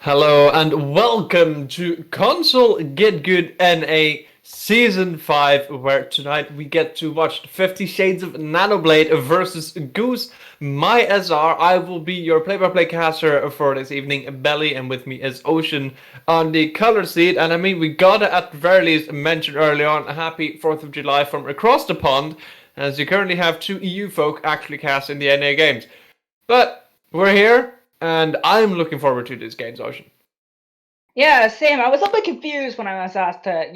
Hello and welcome to Console GitGud NA Season 5, where tonight we get to watch 50 Shades of Nano-Blade versus Goose. My SR, I will be your play-by-play caster for this evening, Belly, and with me is Ocean on the color seat. And I mean, we gotta at the very least mention early on a happy 4th of July from across the pond, as you currently have two EU folk actually casting the NA games. But we're here, and I'm looking forward to these games, Ocean. Yeah, same. I was a bit confused when I was asked to,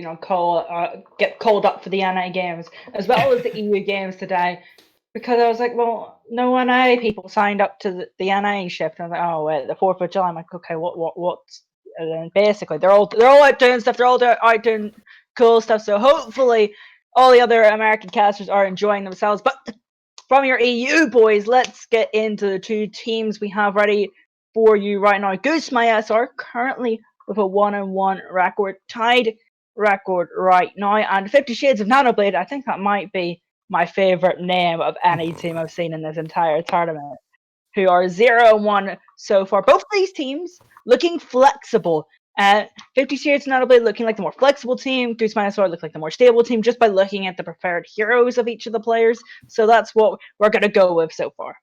get called up for the NA games as well as the EU games today, because I was like, well, no NA people signed up to the NA shift. And I was like, oh wait, the 4th of July. I'm like, okay, what? And then basically, they're all out doing stuff. They're all out doing cool stuff. So hopefully, all the other American casters are enjoying themselves. But from your EU boys, let's get into the two teams we have ready for you right now. Goose, my SR, currently with a 1-1 record, tied record right now, and 50 Shades of Nano-Blade. I think that might be my favorite name of any team I've seen in this entire tournament, who are 0-1 so far. Both of these teams looking flexible. 50 Shades of Nano-Blade looking like the more flexible team. Goose Minosaur look like the more stable team just by looking at the preferred heroes of each of the players. So that's what we're going to go with so far.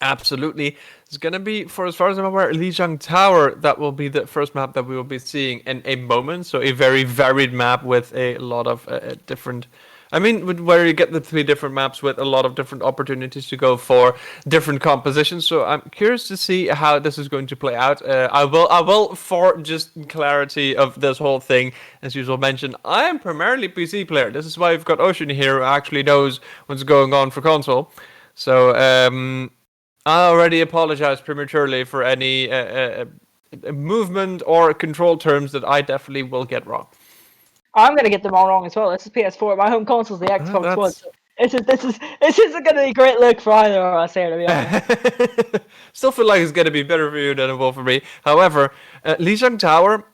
Absolutely. It's going to be, for as far as I'm aware, Lijiang Tower. That will be the first map that we will be seeing in a moment. So a very varied map with a lot of different... where you get the three different maps with a lot of different opportunities to go for different compositions. So I'm curious to see how this is going to play out. I will, for just clarity of this whole thing, as usual mention, I am primarily PC player. This is why we've got Ocean here, who actually knows what's going on for console. So I already apologize prematurely for any movement or control terms that I definitely will get wrong. I'm going to get them all wrong as well. This is PS4. My home console is the Xbox One. So this isn't going to be a great look for either of us here, to be honest. Still feel like it's going to be better for you than it will for me. However, Lijiang Tower,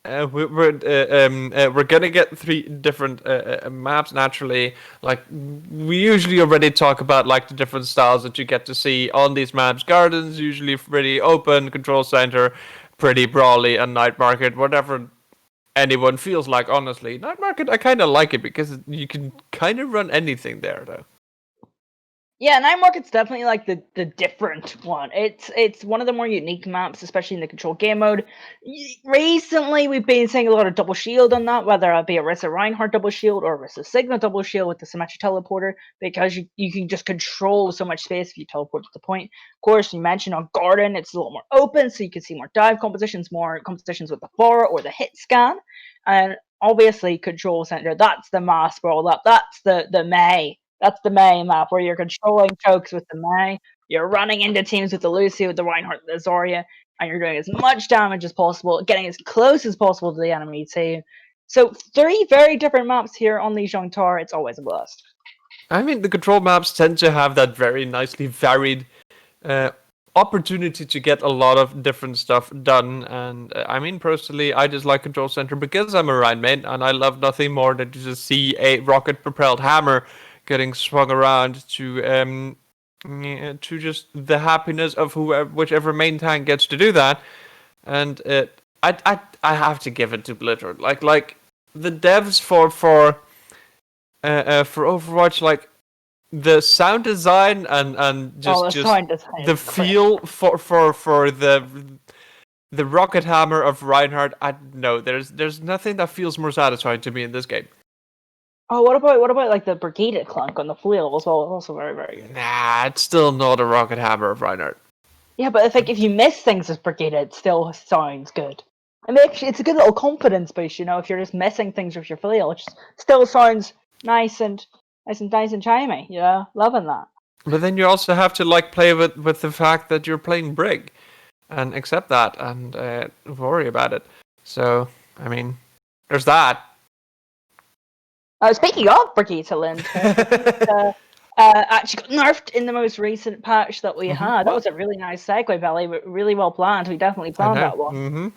we're gonna get three different maps naturally. Like we usually already talk about, like the different styles that you get to see on these maps. Gardens usually pretty open, control center pretty brawly, and night market whatever anyone feels like. Honestly, night market I kind of like it because you can kind of run anything there though. Yeah, Night Market's definitely like the different one. It's one of the more unique maps, especially in the control game mode. Recently, we've been seeing a lot of double shield on that, whether it be a Rissa Reinhardt double shield or a Rissa Sigma double shield with the symmetric teleporter, because you can just control so much space if you teleport to the point. Of course, you mentioned on Garden, it's a little more open, so you can see more dive compositions, more compositions with the Fora or the hit scan, and obviously Control Center. That's the mass roll up. That's the May. That's the May map where you're controlling chokes with the May. You're running into teams with the Lucy, with the Reinhardt, the Zarya, and you're doing as much damage as possible, getting as close as possible to the enemy team. So three very different maps here on Lijiang Tower. It's always a blast. I mean, the control maps tend to have that very nicely varied opportunity to get a lot of different stuff done. And I mean, personally, I just like Control Center because I'm a Rhine main, and I love nothing more than to just see a rocket-propelled hammer getting swung around to just the happiness of whichever main tank gets to do that. And I have to give it to Blizzard. Like the devs for Overwatch, like the sound design and just the feel for the rocket hammer of Reinhardt. I know there's nothing that feels more satisfying to me in this game. Oh, what about like the Brigade clunk on the flail as well? Also very, very good. Nah, it's still not a rocket hammer of Reinhardt. Yeah, but if you miss things as Brigade, it still sounds good. I mean, actually, it's a good little confidence boost, you know, if you're just missing things with your flail, which still sounds nice and chimey. Yeah, loving that. But then you also have to like play with the fact that you're playing Brig, and accept that and worry about it. So I mean, there's that. Speaking of Brigitte Lind, actually got nerfed in the most recent patch that we had. That What? was a really nice segue, Belly. Really well planned. We definitely I planned know. that one.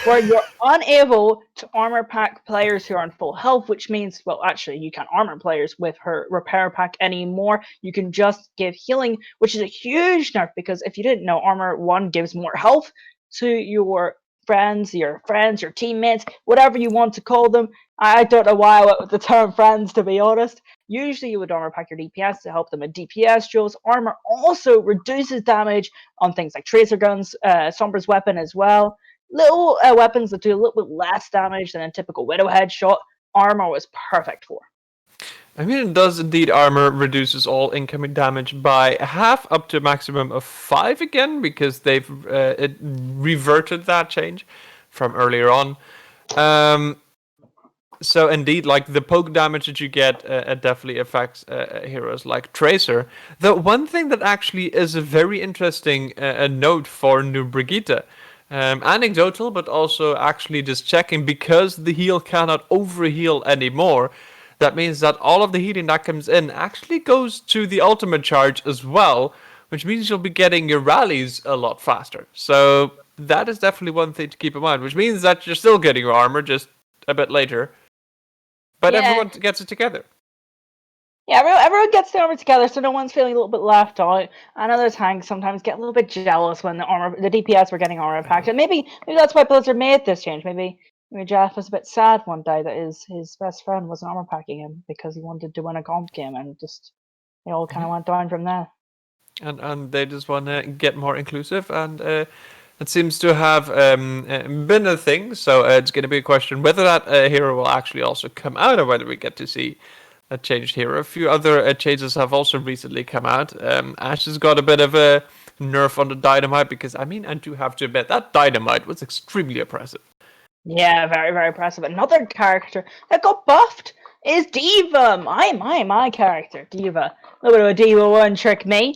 Where you're unable to armor pack players who are on full health, which means, well, actually, you can't armor players with her repair pack anymore. You can just give healing, which is a huge nerf because if you didn't know, Armor 1 gives more health to your friends, your teammates, whatever you want to call them. I don't know why I went with the term friends, to be honest. Usually you would armor pack your DPS to help them in DPS drills. Armor also reduces damage on things like tracer guns, Sombra's weapon as well. Little weapons that do a little bit less damage than a typical Widow headshot. Armor was perfect for. I mean, it does indeed. Armor reduces all incoming damage by half, up to a maximum of 5 again, because they've it reverted that change from earlier on. So indeed, like the poke damage that you get definitely affects heroes like Tracer. The one thing that actually is a very interesting note for New Brigitte, anecdotal, but also actually just checking, because the heal cannot overheal anymore. That means that all of the healing that comes in actually goes to the ultimate charge as well, which means you'll be getting your rallies a lot faster. So that is definitely one thing to keep in mind, which means that you're still getting your armor just a bit later. But everyone gets it together. Yeah, everyone gets the armor together, so no one's feeling a little bit left out. And other tanks sometimes get a little bit jealous when the DPS were getting armor packed. And maybe that's why Blizzard made this change. Maybe Jeff was a bit sad one day that his best friend wasn't armor packing him because he wanted to win a comp game, and just it all kind of went down from there. And they just want to get more inclusive, and it seems to have been a thing. So it's going to be a question whether that hero will actually also come out, or whether we get to see a changed hero. A few other changes have also recently come out. Ash has got a bit of a nerf on the dynamite, because I mean, I do have to admit that dynamite was extremely oppressive. Yeah, very, very impressive. Another character that got buffed is D.Va. My character, D.Va. A little bit of a D.Va one trick me.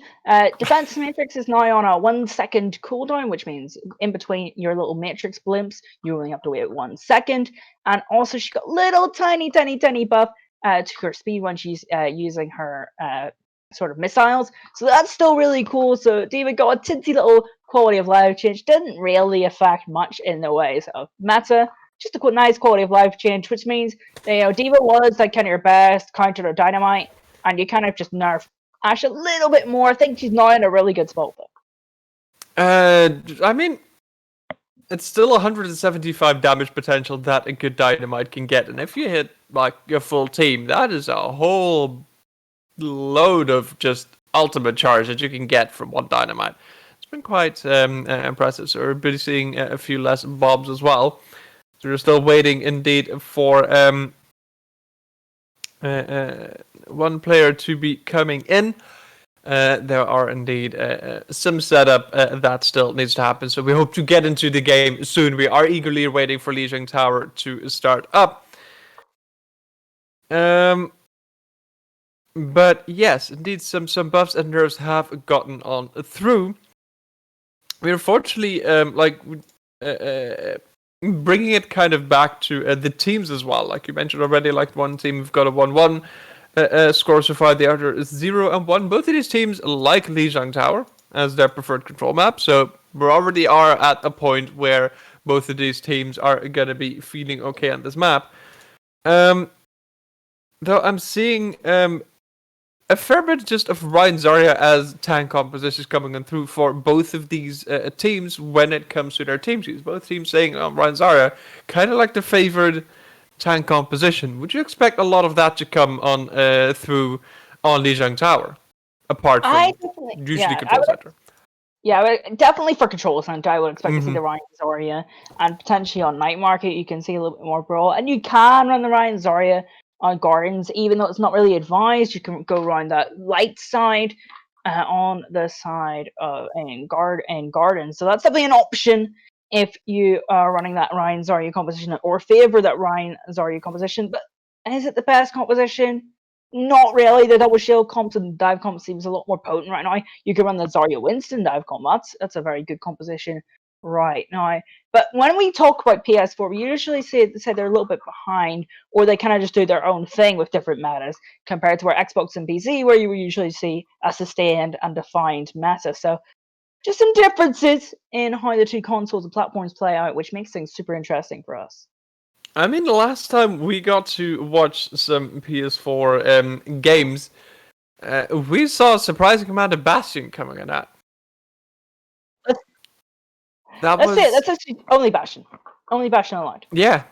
Defense Matrix is now on a 1 second cooldown, which means in between your little Matrix blimps, you only have to wait 1 second. And also, she got little tiny buff to her speed when she's using her sort of missiles. So that's still really cool. So D.Va got a tinsy little quality of life change. Didn't really affect much in the ways of meta. Just a nice quality of life change, which means D.Va was like kind of your best counter to Dynamite, and you kind of just nerf Ash a little bit more. I think she's now in a really good spot though. I mean, it's still 175 damage potential that a good Dynamite can get, and if you hit like your full team, that is a whole load of just ultimate charge that you can get from one Dynamite. It's been quite impressive. So we're seeing a few less bobs as well. So we're still waiting indeed for one player to be coming in. There are indeed some setup that still needs to happen. So we hope to get into the game soon. We are eagerly waiting for Lijiang Tower to start up. But yes, indeed, some buffs and nerfs have gotten on through. We're unfortunately bringing it kind of back to the teams as well. Like you mentioned already, like one team have got a 1-1 score so far, the other is 0-1. Both of these teams like Lijiang Tower as their preferred control map, so we already are at a point where both of these teams are gonna be feeling okay on this map. Though I'm seeing a fair bit just of Ryan Zarya as tank compositions coming on through for both of these teams when it comes to their team sheets. Both teams saying Ryan Zarya kind of like the favored tank composition. Would you expect a lot of that to come on through on Lijiang Tower, apart from usually Control Center? Yeah, definitely for Control Center, I would expect to see the Ryan Zarya, and potentially on Night Market you can see a little bit more Brawl, and you can run the Ryan Zarya on Gardens, even though it's not really advised. You can go around that light side on the side of in Gardens, so that's definitely an option if you are running that Ryan Zarya composition or favor that Ryan Zarya composition. But is it the best composition? Not really. The double shield comps and dive comp seems a lot more potent right now. You can run the Zarya Winston dive comp. That's a very good composition. Right now, but when we talk about PS4, we usually say they're a little bit behind, or they kind of just do their own thing with different metas, compared to our Xbox and PC, where you will usually see a sustained and defined meta. So just some differences in how the two consoles and platforms play out, which makes things super interesting for us. I mean, the last time we got to watch some PS4 games, we saw a surprising amount of Bastion coming in that. Let's, That let's say it. was, That's actually only Bastion allowed. yeah.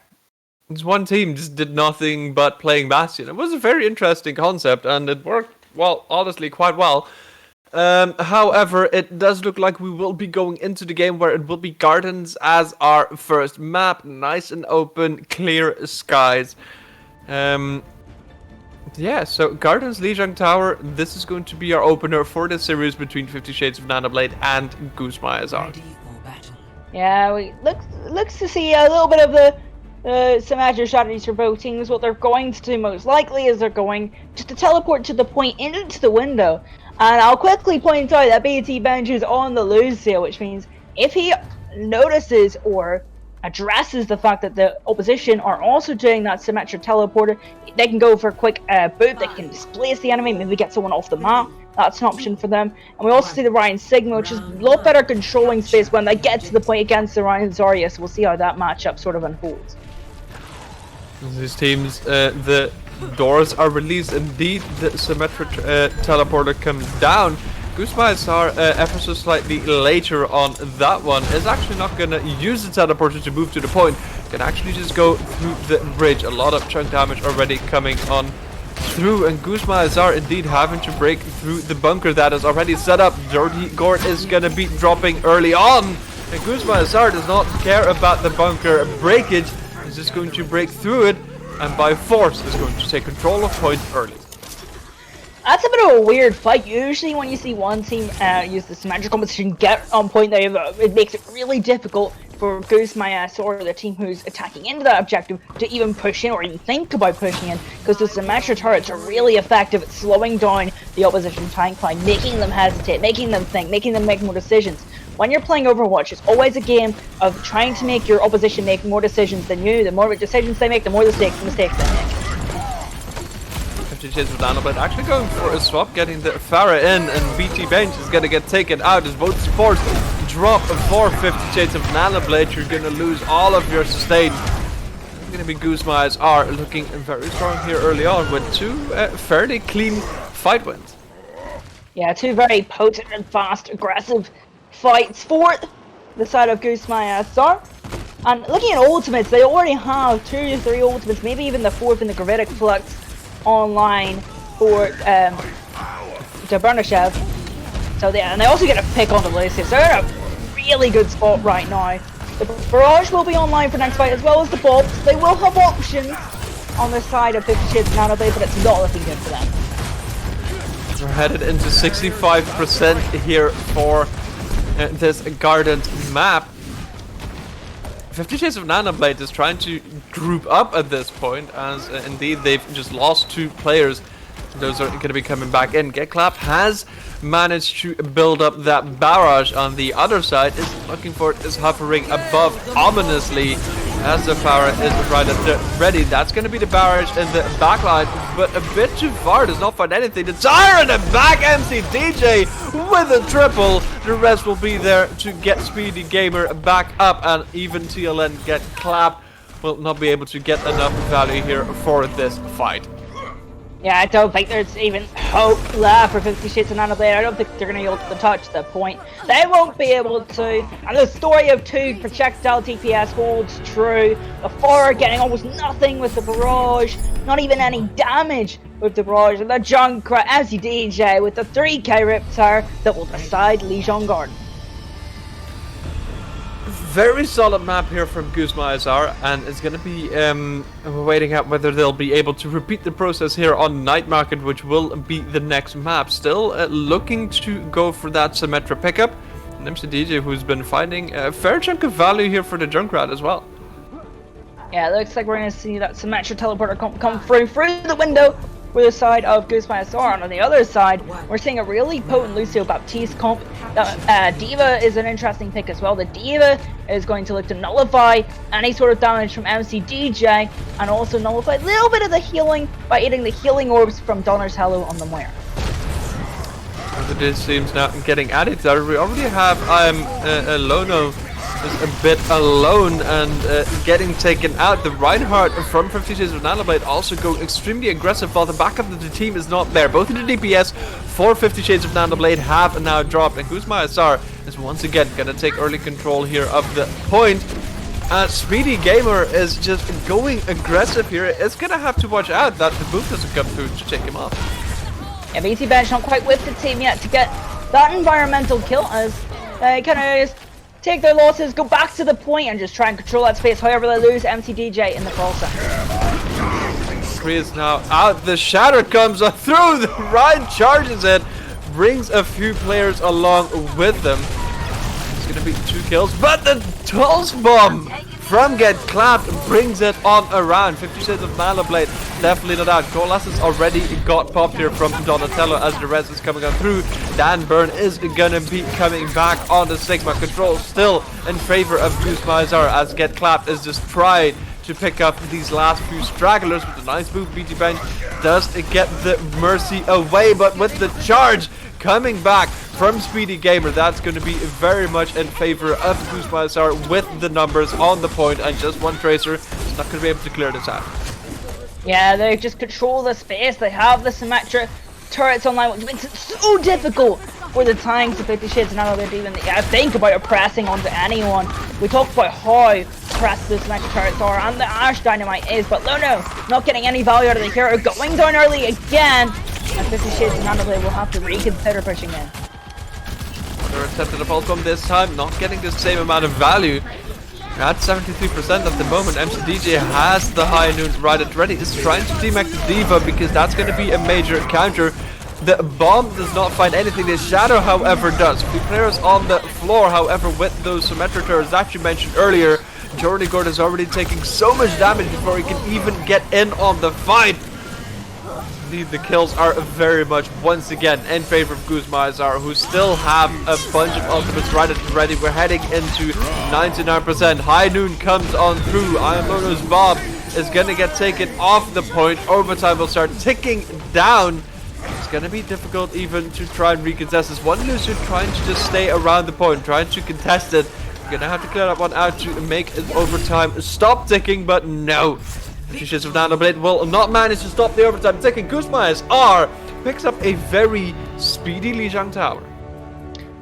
This one team just did nothing but playing Bastion. It was a very interesting concept, and it worked, well, honestly, quite well. However, it does look like we will be going into the game where it will be Gardens as our first map. Nice and open, clear skies. Yeah, so Gardens Lijiang Tower, this is going to be our opener for the series between 50 Shades of Nano-Blade and Goose Azar. Yeah, we looks to see a little bit of the some agile strategies for both teams. What they're going to do most likely is they're going just to teleport to the point into the window. And I'll quickly point out that BT Bench is on the lose seal, which means if he notices or addresses the fact that the opposition are also doing that symmetric teleporter, they can go for a quick boot, they can displace the enemy, maybe get someone off the map. That's an option for them. And we also see the Ryan Sigma, which is a lot better controlling space when they get to the point against the Ryan Zarya, so we'll see how that matchup sort of unfolds. These teams, the doors are released. Indeed, the symmetric teleporter comes down. Goose Azar, ever so slightly later on that one, is actually not going to use the teleporter to move to the point. Can actually just go through the bridge. A lot of chunk damage already coming on through, and Goose Azar indeed having to break through the bunker that is already set up. Dirty Gort is going to be dropping early on, and Goose Azar does not care about the bunker breakage. He's just going to break through it, and by force is going to take control of point early. That's a bit of a weird fight. Usually when you see one team use the symmetric competition get on point, it makes it really difficult for Goose or the team who's attacking into that objective to even push in or even think about pushing in, because the symmetric turrets are really effective at slowing down the opposition tank line, making them hesitate, making them think, making them make more decisions. When you're playing Overwatch, it's always a game of trying to make your opposition make more decisions than you. The more decisions they make, the more mistakes they make. 50 Shades of Nano-Blade actually going for a swap, getting the Pharah in, and BT Bench is going to get taken out as both supports drop for 50 Shades of Nano-Blade. You're going to lose all of your sustain. It's going to be Goose are looking very strong here early on with two fairly clean fight wins. Yeah, two very potent and fast, aggressive fights for the side of Goose are. And looking at ultimates, they already have 2 to 3 ultimates, maybe even the 4th in the Gravitic Flux online for Bernashev. So and they also get a pick on the list here, so they're in a really good spot right now. The Barrage will be online for next fight, as well as the Bobs. They will have options on the side of 50 Shades of Nano-Blade, but it's not looking good for them. We're headed into 65% here for this Gardens map. 50 Shades of Nano-Blade is trying to group up at this point, as indeed they've just lost 2 players. Those are going to be coming back in. GitGud has managed to build up that barrage on the other side. Is looking for it, is hovering above ominously as the Pharah is right at the ready. That's going to be the barrage in the backline, but a bit too far, does not find anything. The tire in the back, MC DJ with a triple. The rest will be there to get Speedy Gamer back up, and even TLN get clapped. Will not be able to get enough value here for this fight. Yeah, I don't think there's even hope left for 50 Shades of Nano-Blade. I don't think they're going to be able to touch the point. They won't be able to. And the story of 2 projectile TPS holds true. The 4 getting almost nothing with the barrage. Not even any damage with the barrage. And the Junkrat, as you DJ, with the 3k Riptire that will decide Lijiang Garden. Very solid map here from Goose Azar, and it's going to be waiting out whether they'll be able to repeat the process here on Night Market, which will be the next map. Still looking to go for that Symmetra pickup. And MC DJ, who's been finding a fair chunk of value here for the Junkrat as well. Yeah, it looks like we're going to see that Symmetra teleporter come through the window. the side of Goose SR, and on the other side, we're seeing a really potent Lucio Baptiste comp. Diva is an interesting pick as well. The Diva is going to look to nullify any sort of damage from MC DJ, and also nullify a little bit of the healing by eating the healing orbs from Donner's Hello on the Moira. This seems now getting added there. We already have Lono is a bit alone and getting taken out. The Reinhardt from 50 Shades of Nano-Blade also go extremely aggressive while the backup of the team is not there. Both of the DPS for 50 Shades of Nano-Blade have now dropped, and Goose SR is once again gonna take early control here of the point. Speedy Gamer is just going aggressive here. It's gonna have to watch out that the boot doesn't come through to take him off. Yeah, BT Bench not quite with the team yet to get that environmental kill, as they kind of just take their losses, go back to the point, and just try and control that space. However, they lose MCDJ in the fall center. Three is now out. The Shatter comes through. The Ryan charges it, brings a few players along with them. It's gonna be 2 kills, but the Tulse Bomb from Get Clapped brings it on around. 50 Shades of Nano-Blade definitely not out. Colas has already got popped here from Donatello as the rest is coming on through. Dan Burn is gonna be coming back on the Sigma. Control still in favor of Goose SR as Get Clapped is just trying to pick up these last few stragglers with a nice move. BT Bench does get the Mercy away, but with the charge coming back from Speedy Gamer, that's going to be very much in favor of Goose SR with the numbers on the point, and just one Tracer is not going to be able to clear this out. Yeah, they just control the space. They have the Symmetra turrets online, which makes it so difficult for the tanks of 50 Shades of Nano-Blade to even think about pressing onto anyone. We talked about how pressed the Symmetra turrets are and the Ash Dynamite is, but Lono not getting any value out of the hero, going down early again, and 50 Shades of Nano-Blade will have to reconsider pushing in. They're attempting a pulse bomb this time, not getting the same amount of value. At 73% at the moment, MCDJ has the High Noon right at ready. Is trying to demech the Diva because that's going to be a major counter. The bomb does not find anything. The Shadow, however, does. 3 players on the floor, however, with those Symmetra turrets that you mentioned earlier. Jordy Gord is already taking so much damage before he can even get in on the fight. The kills are very much once again in favor of Goose SR, who still have a bunch of ultimates right at ready. We're heading into 99%. High Noon comes on through. Iron Lono's Bob is going to get taken off the point. Overtime will start ticking down. It's going to be difficult even to try and recontest this. One loser trying to just stay around the point, trying to contest it. You're going to have to clear that one out to make it overtime stop ticking, but no. 50 Shades of Nano-Blade will not manage to stop the overtime ticking. Goose SR picks up a very speedy Lijiang Tower.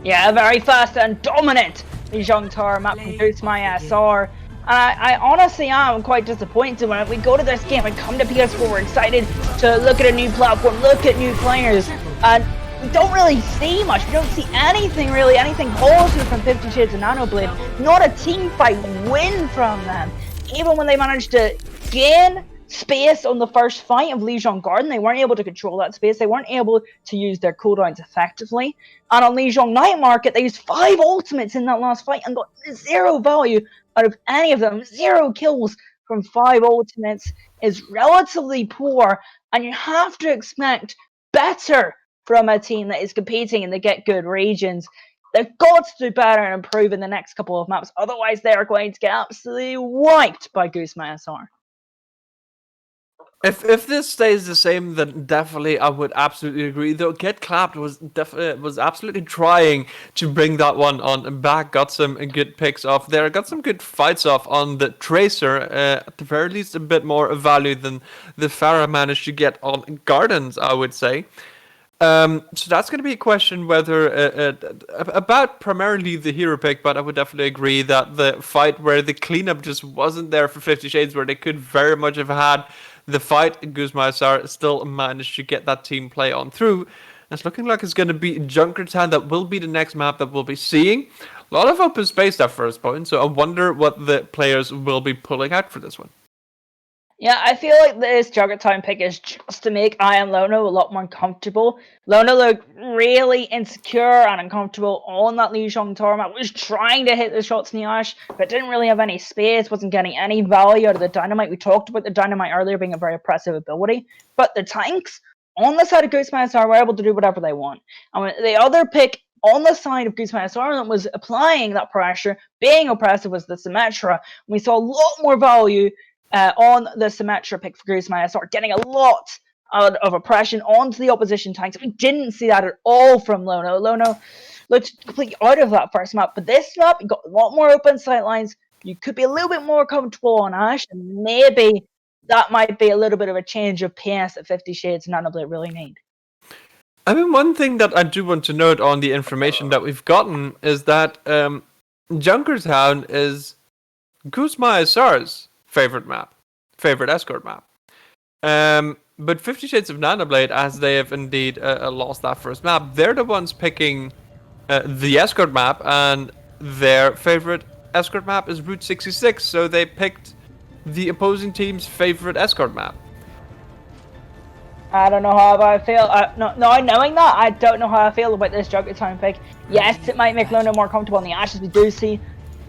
Yeah, very fast and dominant Lijiang Tower map from Goose SR. I honestly am quite disappointed when we go to this game and come to PS4. We're excited to look at a new platform, look at new players, and we don't really see much. We don't see anything really, anything positive from 50 Shades of Nano-Blade. Not a team fight win from them. Even when they managed to gain space on the first fight of Lijiang Garden, they weren't able to control that space. They weren't able to use their cooldowns effectively. And on Lijiang Night Market, they used 5 ultimates in that last fight and got 0 value out of any of them. 0 kills from 5 ultimates is relatively poor, and you have to expect better from a team that is competing in the GitGud regions. They've got to do better and improve in the next couple of maps, otherwise they are going to get absolutely wiped by Goose SR. If this stays the same, then definitely I would absolutely agree. Though Get Clapped was absolutely trying to bring that one on back. Got some good picks off there. Got some good fights off on the Tracer. At the very least, a bit more value than the Pharah managed to get on Gardens, I would say. So that's going to be a question whether about primarily the hero pick, but I would definitely agree that the fight where the cleanup just wasn't there for 50 Shades, where they could very much have had the fight, Goose SR still managed to get that team play on through. It's looking like it's going to be Junkertown that will be the next map that we'll be seeing. A lot of open space that first point, so I wonder what the players will be pulling out for this one. Yeah, I feel like this Jugget Time pick is just to make I and Lono a lot more comfortable. Lono looked really insecure and uncomfortable on that Liu Xiong Tower map, was trying to hit the shots in the Ash, but didn't really have any space, wasn't getting any value out of the Dynamite. We talked about the Dynamite earlier being a very oppressive ability, but the tanks on the side of Goose Master were able to do whatever they want. And the other pick on the side of Goose Master that was applying that pressure, being oppressive, was the Symmetra. We saw a lot more value on the Symmetra pick for Goose Master, getting a lot of oppression onto the opposition tanks. We didn't see that at all from Lono. Lono looked completely out of that first map, but this map, you got a lot more open sight lines. You could be a little bit more comfortable on Ash, and maybe that might be a little bit of a change of pace that 50 Shades and Nano-Blade really need. I mean, one thing that I do want to note on the information that we've gotten is that Junkertown is Goose Maesar's favorite escort map. But 50 Shades of Nano-Blade, as they have indeed lost that first map, they're the ones picking the escort map, and their favorite escort map is Route 66, so they picked the opposing team's favorite escort map. I don't know how I feel. Knowing that, I don't know how I feel about this Jugget Time pick. Yes, it might make Lono more comfortable in the Ash, as we do see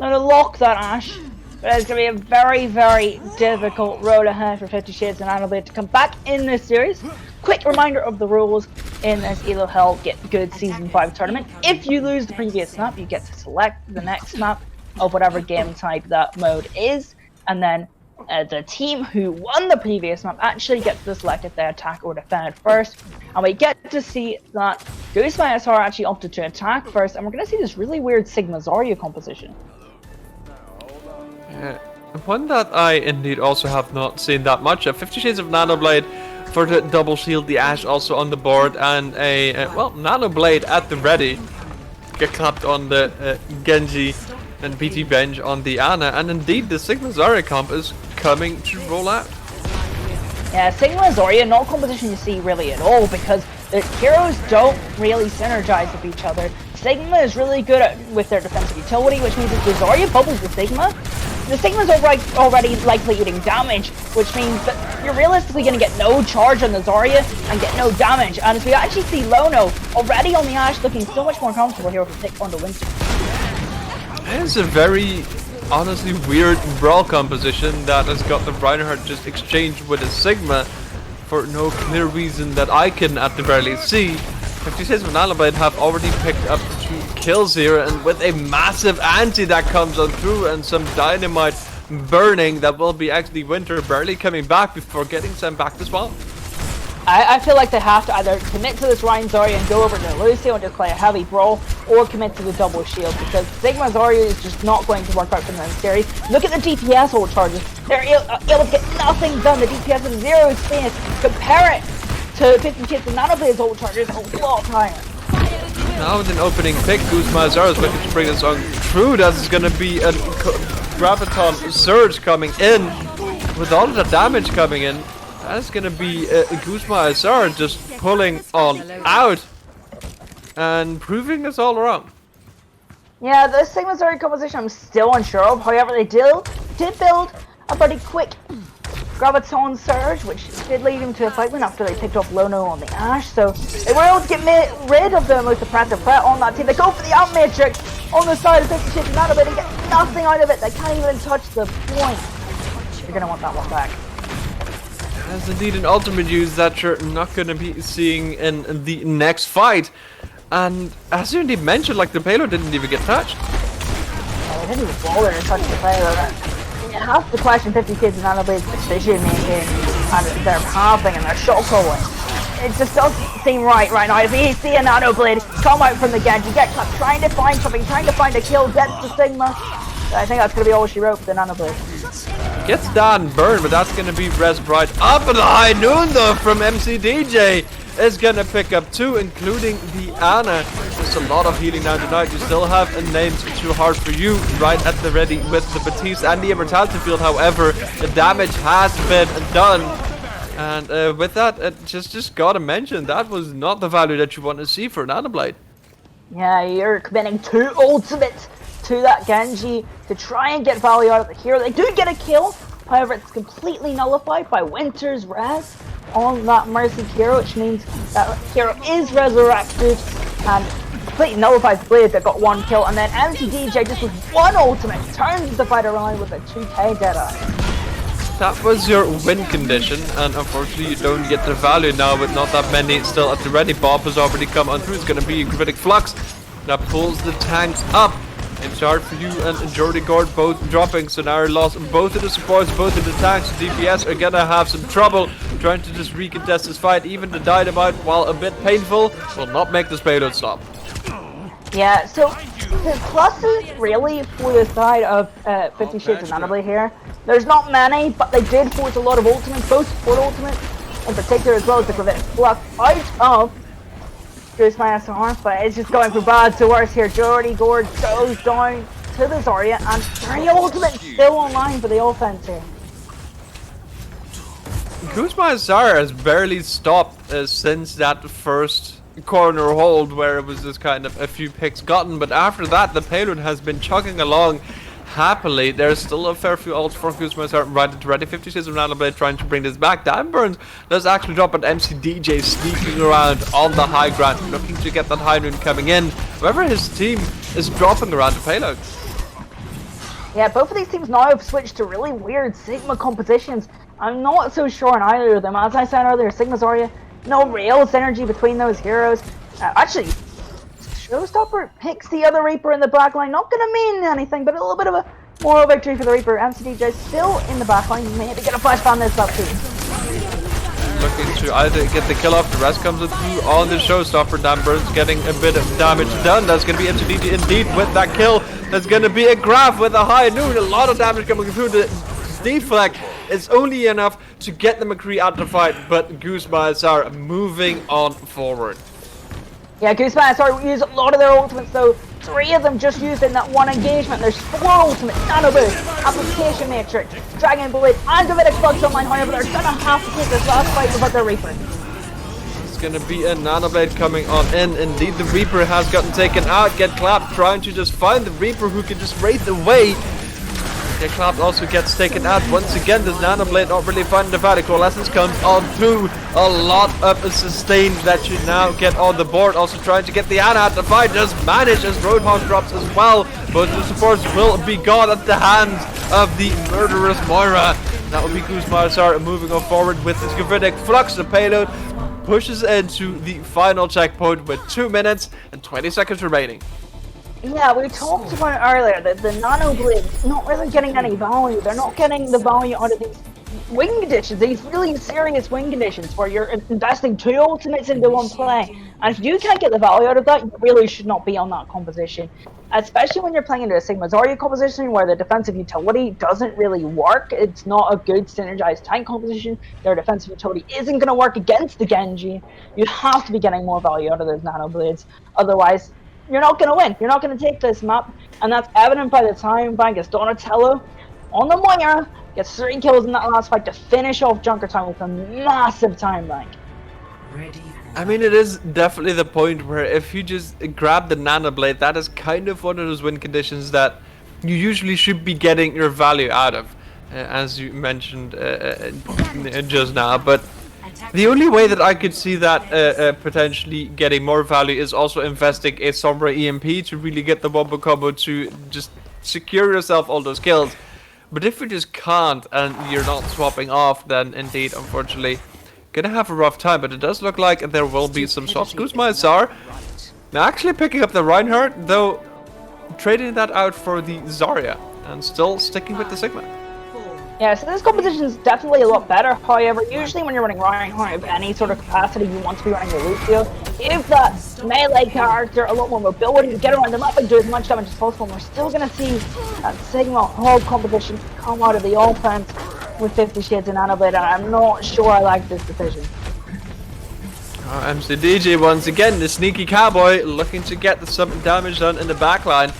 Lono lock that Ash. But it's going to be a very, very difficult road ahead for 50 Shades and Nano-Blade to come back in this series. Quick reminder of the rules in this Elo Hell Get Good Season 5 tournament. If you lose the previous map, you get to select the next map of whatever game type that mode is. And then the team who won the previous map actually gets to select if they attack or defend first. And we get to see that Goose Master actually opted to attack first. And we're going to see this really weird Sigma Zarya composition. One that I indeed also have not seen that much of. 50 Shades of Nano-Blade for the double shield, the Ash also on the board, and a Nano-Blade at the ready. Get clapped on the Genji and BT bench on the Ana, and indeed the Sigma Zarya comp is coming to roll out. Yeah, Sigma Zarya, not competition you see really at all, because the heroes don't really synergize with each other. Sigma is really good with their defensive utility, which means if the Zarya bubbles the Sigma's already likely eating damage, which means that you're realistically going to get no charge on the Zarya and get no damage. And as we actually see Lono already on the Ash looking so much more comfortable here with the pick on the Winter. It's a very, honestly, weird brawl composition that has got the Reinhardt just exchanged with a Sigma for no clear reason that I can at the very least see. 50 Shades of Nano-Blade have already picked up 2 kills here, and with a massive anti that comes on through and some dynamite burning, that will be actually Winter barely coming back before getting sent back to spawn. I feel like they have to either commit to this Ryan Zarya and go over to Lucio and just play a heavy brawl, or commit to the double shield, because Sigma Zarya is just not going to work out for them in the series. Look at the DPS ult charges. They're able to get nothing done. The DPS has 0 space. Compare it to 50 Shades of Nano-Blade's ult charges a lot higher. Now with an opening pick, Goose Master is looking to bring this on through. That's going to be a Graviton Surge coming in. With all of the damage coming in, that's going to be Goose Master just pulling on out and proving us all wrong. Yeah, the Sigma Zarya composition I'm still unsure of. However, they did build a pretty quick Graviton Surge, which did lead him to a fight win after they picked off Lono on the Ash, so they were able to get rid of the most oppressive threat on that team. They go for the Out Matrix on the side of 50 Shades of Nano-Blade and get nothing out of it. They can't even touch the point. You're going to want that one back. That's indeed an ultimate use that you're not going to be seeing in the next fight. And as you indeed mentioned, like, the payload didn't even get touched. Yeah, they didn't even bother to touch the payload. You have to question 50 Shades of Nano-Blade's decision making and their pathing and their shot calling. It just doesn't seem right now. If you see a Nano-Blade come out from the Genji, get clapped, trying to find something, trying to find a kill, gets the Sigma. I think that's going to be all she wrote for the Nano-Blade. Gets down burned, but that's going to be res right up at the high noon though from MCDJ. Is going to pick up 2, including the Ana. There's a lot of healing now tonight. You still have a names too hard for you right at the ready with the Batiste and the Immortality Field. However, the damage has been done. And with that, just gotta mention, that was not the value that you want to see for Nano-Blade. Yeah, you're committing 2 ultimates to that Genji to try and get value out of the hero. They do get a kill, However, it's completely nullified by Winter's res on that Mercy hero, which means that hero is resurrected and completely nullifies Blade that got 1 kill, and then MCDJ just with 1 ultimate turns the fight around with a 2k Deadeye. That was your win condition, and unfortunately you don't get the value now with not that many still at the ready. Bob has already come on through. It's going to be a Gravitic Flux that pulls the tanks up. It's hard for you and Jordy Gord both dropping, so now you're lost both of the supports, both of the tanks. The DPS are gonna have some trouble trying to just recontest this fight. Even the Dynamite, while a bit painful, will not make this payload stop. Yeah, so the pluses really for the side of 50 Shades of Nano-Blade here. There's not many, but they did force a lot of ultimates, both support ultimates in particular, as well as the Gravitic Flux out of Goose my SR, but it's just going from bad to worse here. Jordy Gord goes down to the Zarya, and 3 ultimates still online for the offense here. Goose my SR has barely stopped since that first corner hold where it was just kind of a few picks gotten, but after that the payload has been chugging along happily. There's still a fair few ults for Goose my SR right into ready. 50 Shades of Nano-Blade trying to bring this back. Dan Burns does actually drop, but MCDJ sneaking around on the high ground, looking to get that high noon coming in. However, his team is dropping around the payload. Yeah, both of these teams now have switched to really weird Sigma compositions. I'm not so sure on either of them. As I said earlier, Sigma Zarya, no real synergy between those heroes. Actually, Showstopper picks the other Reaper in the backline. Not gonna mean anything, but a little bit of a moral victory for the Reaper. MCDJ still in the backline. Maybe get a flash ban this up too. Looking to either get the kill off, the rest comes through on the Showstopper. Dan Burns getting a bit of damage done. That's gonna be MCDJ indeed with that kill. That's gonna be a graph with a high noon. A lot of damage coming through. The deflect is only enough to get the McCree out the fight, but Goose are moving on forward. Yeah, Goose use a lot of their ultimates though. 3 of them just used in that 1 engagement. There's 4 ultimates, Nano-Boost, Application Matrix, Dragon Blade, and Gravitic Flux online. However, they're gonna have to take this last fight without their Reaper. It's gonna be a Nano-Blade coming on in. Indeed, the Reaper has gotten taken out. Get clapped, trying to just find the Reaper who can just wraith away. Get clapped also gets taken out. Once again, this Nano-Blade not really finding the value. Coalescence comes on through. A lot of sustain that you now get on the board. Also trying to get the Ana out the fight. Does manage as Roadhog drops as well. But the supports will be gone at the hands of the murderous Moira. That will be Goose Marsar moving on forward with his Gravitic Flux. The payload pushes into the final checkpoint with 2 minutes and 20 seconds remaining. Yeah, we talked about it earlier that the Nano-Blade not really getting any value. They're not getting the value out of these win conditions, these really serious win conditions where you're investing 2 ultimates into 1 play. And if you can't get the value out of that, you really should not be on that composition. Especially when you're playing into a Sigma Zarya composition where the defensive utility doesn't really work. It's not a good synergized tank composition. Their defensive utility isn't going to work against the Genji. You have to be getting more value out of those Nano-Blades. Otherwise, you're not going to win. You're not going to take this map. And that's evident by the time bank as Donatello on the Moira gets 3 kills in that last fight to finish off Junkertown with a massive time bank. I mean, it is definitely the point where if you just grab the Nano-Blade, that is kind of one of those win conditions that you usually should be getting your value out of, as you mentioned just now. But the only way that I could see that potentially getting more value is also investing a Sombra EMP to really get the Wombo combo to just secure yourself all those kills. But if you just can't and you're not swapping off, then indeed, unfortunately, gonna have a rough time. But it does look like there will be some swaps. Guzma Zar now actually picking up the Reinhardt, though trading that out for the Zarya and still sticking with the Sigma. Yeah, so this composition is definitely a lot better. However, usually when you're running Reinhardt of any sort of capacity, you want to be running your Lucio. Give that melee character a lot more mobility to get around the map and do as much damage as possible. And we're still going to see that Sigma whole composition come out of the offense with 50 Shades of Nano-Blade, and I'm not sure I like this decision. MCDJ once again, the sneaky cowboy, looking to get some damage done in the backline.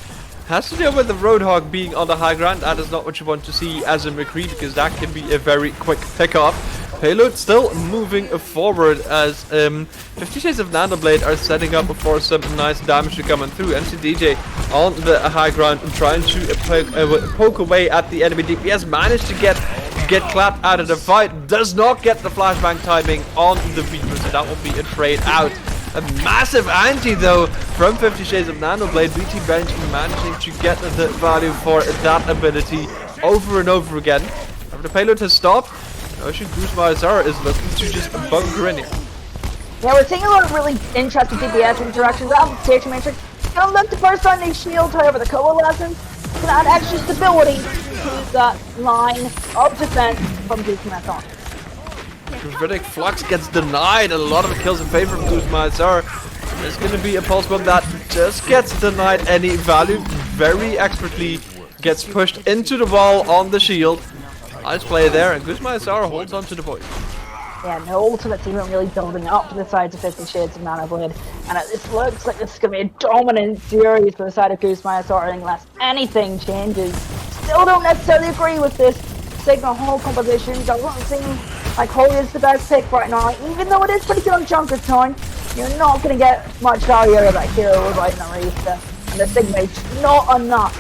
Has to deal with the Roadhog being on the high ground. That is not what you want to see as a McCree, because that can be a very quick pick-off. Payload still moving forward as 50 Shades of Nano-Blade are setting up for some nice damage to coming through. MCDJ on the high ground trying to poke away at the enemy DPS. Managed to get get clapped out of the fight. Does not get the flashbang timing on the Reaper, so that will be a trade out. A massive anti though from 50 Shades of Nano-Blade. BT Bench managing to get the value for that ability over and over again. After the payload has stopped, Ocean Goose Maizara is looking to just bunker in here. Yeah, we're seeing a lot of really interesting DPS interactions out of the station matrix. Gonna look to burst on these shields, however, the Coalescence can add extra stability to that line of defense from Goose Maizara. Gravitic Flux gets denied, and a lot of the kills in favor of Goose Maizara. There's going to be a pulse bomb that just gets denied any value. Very expertly gets pushed into the wall on the shield. Nice play there, and Goose Maizara holds on to the point. Yeah, no ultimate's even really building up for the sides of 50 Shades of Nano-Blade. And it looks like this is going to be a dominant series for the side of Goose Maizara unless anything changes. Still don't necessarily agree with this Sigma Hole composition. Doesn't seem like Hole is the best pick right now. Even though it is pretty good on Junkertown, you're not going to get much value out of that hero right in the race. And the Sigma is not enough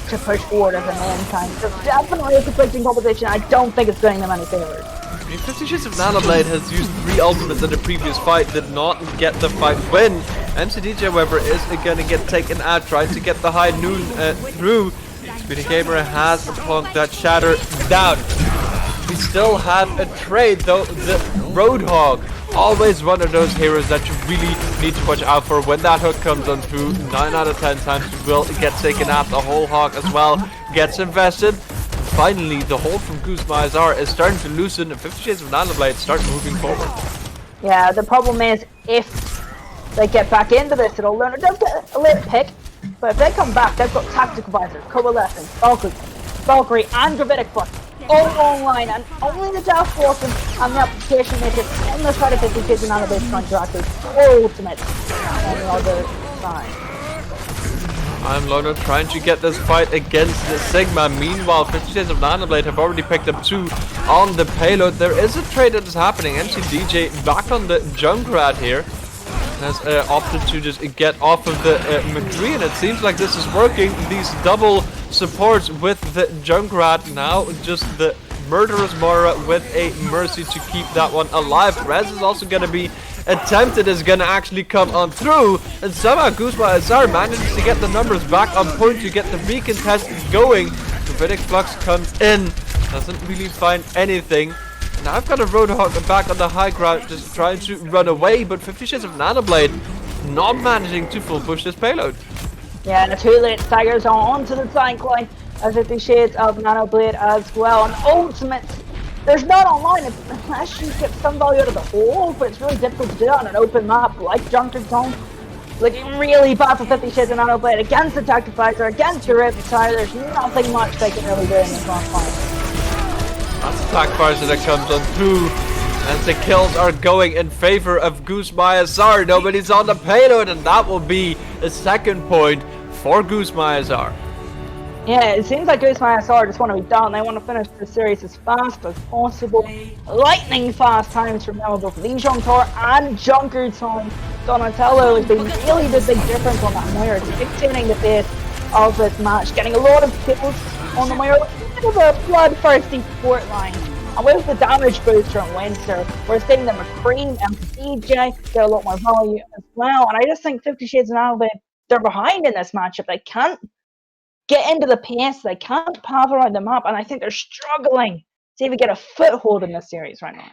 to push forward as a main tank. So definitely a conflicting composition. I don't think it's doing them any favors. 50 Shades of Nano-Blade has used 3 ultimates in the previous fight, did not get the fight win. MCDJ, however, is going to get taken out, trying to get the high noon through. Speedy Gamer has plunked that shatter down. We still have a trade though. The Roadhog, always one of those heroes that you really need to watch out for. When that hook comes on through, 9 out of 10 times you will get taken out. The whole hog as well gets invested. Finally, the hold from Goose Maizara is starting to loosen, and 50 Shades of Nano-Blade start moving forward. Yeah, the problem is if they get back into this, it'll learn. It does get a late pick, but if they come back, they've got Tactical Visor, Coalescence, Valkyrie, and Gravitic Flux all online, and only the Dash Fortune and the application matrix on the side of 50 Shades of Nano-Blade contractors or ultimates on the other side. I'm Lono trying to get this fight against the Sigma. Meanwhile, 50 Shades of Nano-Blade have already picked up 2 on the payload. There is a trade that is happening. MCDJ back on the Junkrat here. Has opted to just get off of the McCree, and it seems like this is working. These double supports with the Junkrat, now just the Murderous Mora with a Mercy to keep that one alive. Rez is also going to be attempted, is going to actually come on through, and somehow Goose Maizara manages to get the numbers back on point to get the recontest going. Gravitic Flux comes in, doesn't really find anything. Now I've got a Roadhog back on the high ground, just trying to run away, but 50 Shades of Nano-Blade not managing to full push this payload. Yeah, and the 2 late staggers onto the tank line of 50 Shades of Nano-Blade as well. And ultimate, there's not online unless you get some value out of the hole, but it's really difficult to do on an open map like Junkertown. Looking really bad for 50 Shades of Nano-Blade against the Tactical Visor, against the Riptide. There's nothing much they can really do in this last fight. That's attack Visor that comes on through, and the kills are going in favor of Goose Maizara. Nobody's on the payload, and that will be a second point for Goose Maizara. Yeah, it seems like Goose Maizara just want to be done. They want to finish the series as fast as possible. Lightning fast times from now both Lee Jong-tor and Junkertown. Donatello has been really the big difference on that Moira, dictating the pace of this match, getting a lot of kills on the Moira. Of a bloodthirsty support line, and with the damage booster on Winter, we're seeing the McCree and DJ get a lot more value as well. And I just think 50 Shades of Nano-Blade, they're behind in this matchup. They can't get into the pace, they can't path around the map, and I think they're struggling to even get a foothold in this series right now.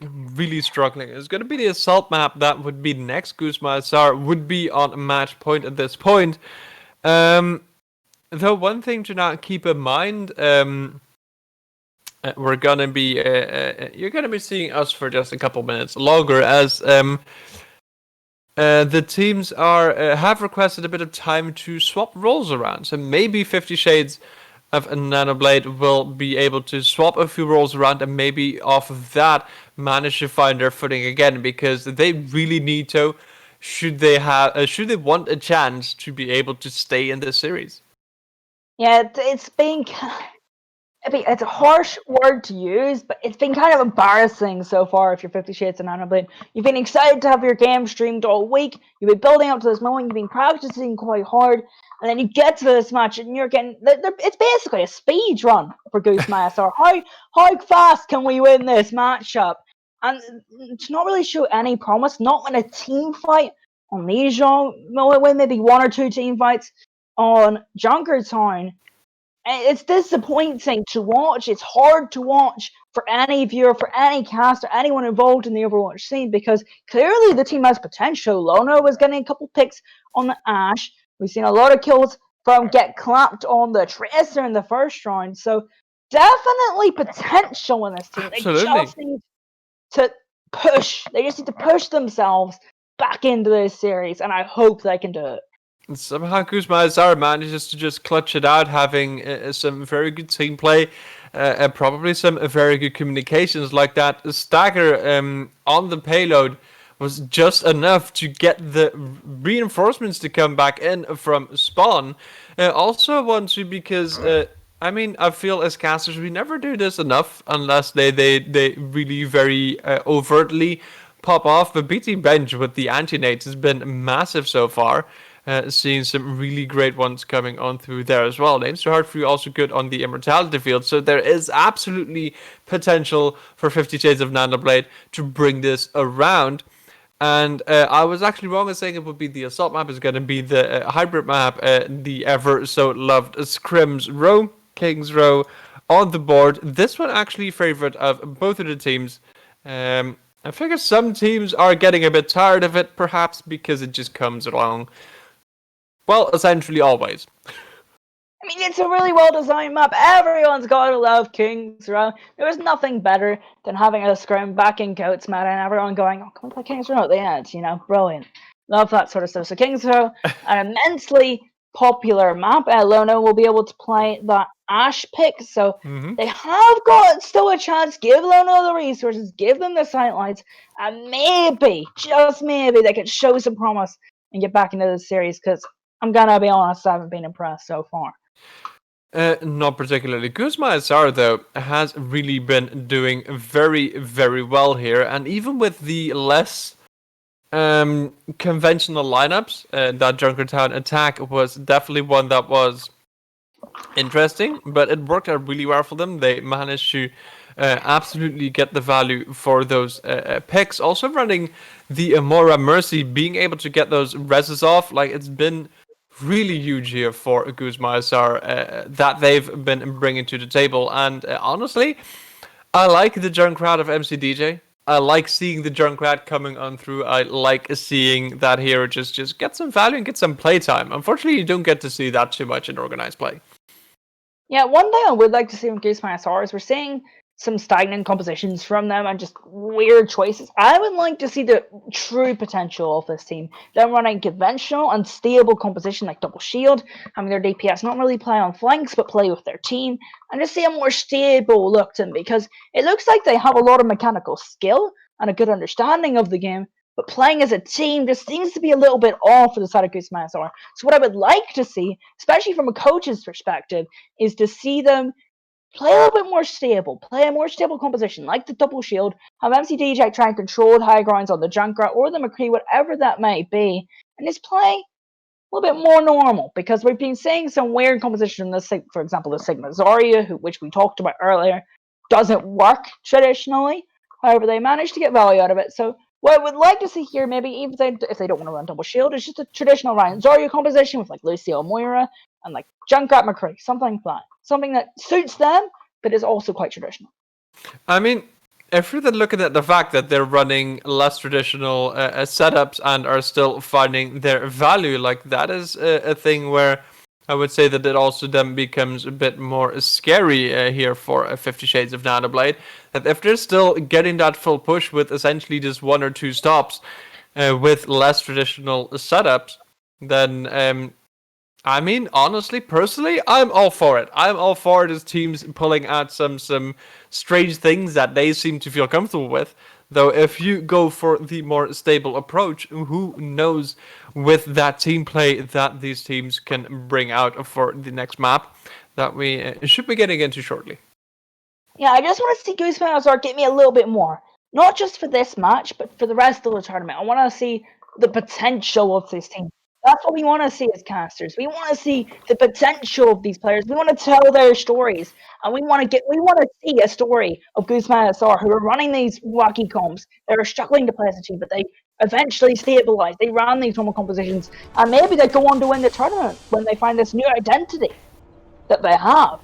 Really struggling. It's going to be the assault map that would be next. Goose Maizara would be on a match point at this point. Though one thing to not keep in mind, we're gonna be you're gonna be seeing us for just a couple minutes longer, as the teams are have requested a bit of time to swap roles around. So maybe 50 Shades of Nano-Blade will be able to swap a few roles around, and maybe off of that manage to find their footing again, because they really need to. Should they want a chance to be able to stay in this series? Yeah, it's being It's a harsh word to use, but it's been kind of embarrassing so far if you're 50 Shades of Nano-Blade. You've been excited to have your game streamed all week, you've been building up to this moment, you've been practicing quite hard, and then you get to this match and you're getting... It's basically a speed run for Goose Master. How fast can we win this matchup? And to not really show any promise, not win a team fight on Legion, win maybe 1 or 2 team fights on Junkertown. It's disappointing to watch. It's hard to watch for any viewer, for any caster, anyone involved in the Overwatch scene, because clearly the team has potential. Lono was getting a couple picks on the Ashe. We've seen a lot of kills from Get Clapped on the Tracer in the first round. So definitely potential in this team. Absolutely. They just need to push. They just need to push themselves back into this series, and I hope they can do it. And somehow Goose Master manages to just clutch it out, having some very good team play, and probably some very good communications like that. Stagger on the payload was just enough to get the reinforcements to come back in from spawn. Also want to, because I mean, I feel as casters we never do this enough unless they really very overtly pop off. But BT Bench with the anti-nades has been massive so far. Seeing some really great ones coming on through there as well. Names to Hard for you also good on the Immortality field, so there is absolutely potential for 50 Shades of Nano-Blade to bring this around. And I was actually wrong in saying it would be the Assault map. It's going to be the hybrid map, the ever so loved Scrims Row, Kings Row on the board. This one actually favorite of both of the teams. I figure some teams are getting a bit tired of it, perhaps because it just comes along. Well, essentially always. I mean, it's a really well-designed map. Everyone's got to love Kings Row. There is nothing better than having a scrim back in Goats meta and everyone going, oh, can we play Kings Row at the end? You know, brilliant. Love that sort of stuff. So Kings Row, an immensely popular map. Lono will be able to play that Ashe pick, so they have got still a chance. Give Lono the resources, give them the sightlights, and maybe, just maybe, they can show some promise and get back into the series, because I'm gonna be honest, I haven't been impressed so far. Not particularly. Goose Master, though, has really been doing very, very well here, and even with the less conventional lineups, that Junkertown attack was definitely one that was interesting, but it worked out really well for them. They managed to absolutely get the value for those picks. Also running the Amora Mercy, being able to get those reses off, like, it's been really huge here for Goose Master that they've been bringing to the table. And honestly, I like the Junkrat of MCDJ. I like seeing the Junkrat coming on through. I like seeing that hero just get some value and get some playtime. Unfortunately, you don't get to see that too much in organized play. Yeah, one thing I would like to see from Goose Master is we're seeing some stagnant compositions from them and just weird choices. I would like to see the true potential of this team. Them running conventional and stable composition like Double Shield, having their DPS not really play on flanks but play with their team, and just see a more stable look to them, because it looks like they have a lot of mechanical skill and a good understanding of the game, but playing as a team just seems to be a little bit off for the side of Goose Master. So what I would like to see, especially from a coach's perspective, is to see them play a little bit more stable, play a more stable composition, like the Double Shield, have MCDJ try and control high grounds on the Junkrat or the McCree, whatever that might be, and just play a little bit more normal, because we've been seeing some weird composition in this, for example, the Sigma Zarya, which we talked about earlier, doesn't work traditionally. However, they managed to get value out of it. So what I would like to see here, maybe even if they don't want to run Double Shield, is just a traditional Ryan Zarya composition with like Lucio Moira and like Junkrat McCree, something like that. Something that suits them, but is also quite traditional. I mean, if you're then looking at the fact that they're running less traditional setups and are still finding their value, like, that is a thing where I would say that it also then becomes a bit more scary here for 50 Shades of Nano-Blade. That if they're still getting that full push with essentially just 1 or 2 stops with less traditional setups, then I mean, honestly, personally, I'm all for it. I'm all for this teams pulling out some strange things that they seem to feel comfortable with. Though if you go for the more stable approach, who knows with that team play that these teams can bring out for the next map that we should be getting into shortly. Yeah, I just want to see Goose Malazar get me a little bit more. Not just for this match, but for the rest of the tournament. I want to see the potential of this team. That's what we want to see as casters. We want to see the potential of these players. We want to tell their stories, and we want to see a story of Goose Malazar who are running these wacky comps. They're struggling to play as a team, but they eventually stabilize. They run these normal compositions, and maybe they go on to win the tournament when they find this new identity that they have.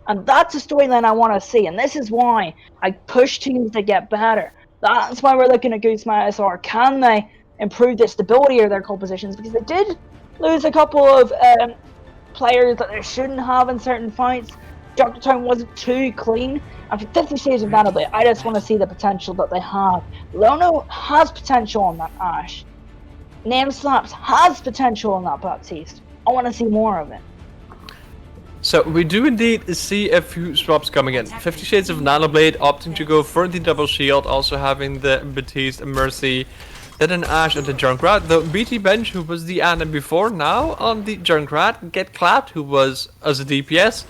And that's a storyline I want to see. And this is why I push teams to get better. That's why we're looking at Goose Malazar. Can they improve the stability of their compositions? Because they did lose a couple of players that they shouldn't have in certain fights. Dr. Town wasn't too clean. And for 50 Shades of Nano-Blade, I just want to see the potential that they have. Lono has potential on that Ash. Name Slaps has potential on that Baptiste. I want to see more of it. So we do indeed see a few swaps coming in. 50 Shades of Nano-Blade opting to go for the double shield, also having the Baptiste, Mercy, then an Ashe and the Junkrat. The BT Bench, who was the Ana before, now on the Junkrat. Get Clapped, who was as a DPS,